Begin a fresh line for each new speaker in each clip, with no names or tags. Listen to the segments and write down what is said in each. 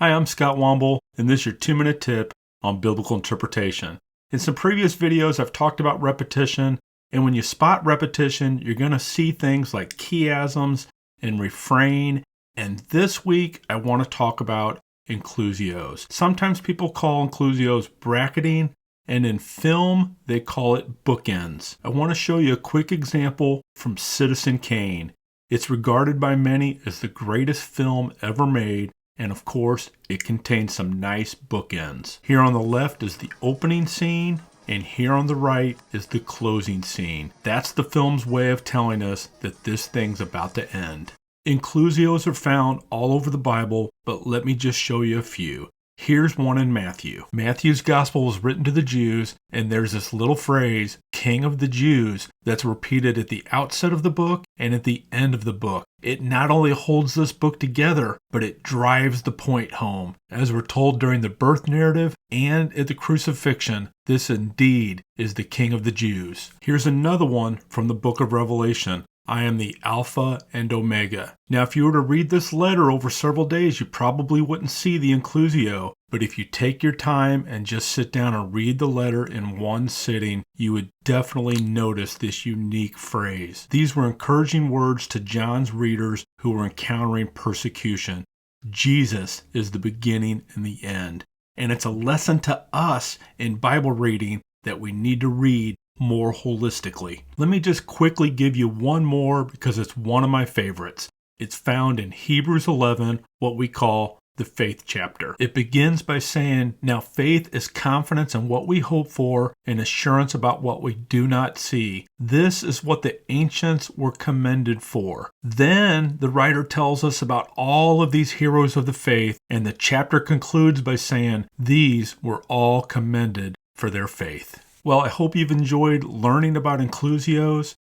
Hi, I'm Scott Womble, and this is your 2-minute tip on biblical interpretation. In some previous videos, I've talked about repetition, and when you spot repetition, you're going to see things like chiasms and refrain, and this week, I want to talk about inclusios. Sometimes people call inclusios bracketing, and in film, they call it bookends. I want to show you a quick example from Citizen Kane. It's regarded by many as the greatest film ever made, and of course, it contains some nice bookends. Here on the left is the opening scene, and here on the right is the closing scene. That's the film's way of telling us that this thing's about to end. Inclusios are found all over the Bible, but let me just show you a few. Here's one in Matthew. Matthew's gospel was written to the Jews, and there's this little phrase, King of the Jews, that's repeated at the outset of the book and at the end of the book. It not only holds this book together, but it drives the point home. As we're told during the birth narrative and at the crucifixion, this indeed is the King of the Jews. Here's another one from the book of Revelation. I am the Alpha and Omega. Now, if you were to read this letter over several days, you probably wouldn't see the inclusio. But if you take your time and just sit down and read the letter in one sitting, you would definitely notice this unique phrase. These were encouraging words to John's readers who were encountering persecution. Jesus is the beginning and the end. And it's a lesson to us in Bible reading that we need to read more holistically. Let me just quickly give you one more because it's one of my favorites. It's found in Hebrews 11, what we call the faith chapter. It begins by saying, now faith is confidence in what we hope for and assurance about what we do not see. This is what the ancients were commended for. Then the writer tells us about all of these heroes of the faith, and the chapter concludes by saying, these were all commended for their faith. Well, I hope you've enjoyed learning about inclusios.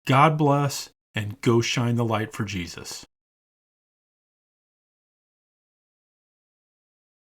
God bless, and go shine the light for Jesus.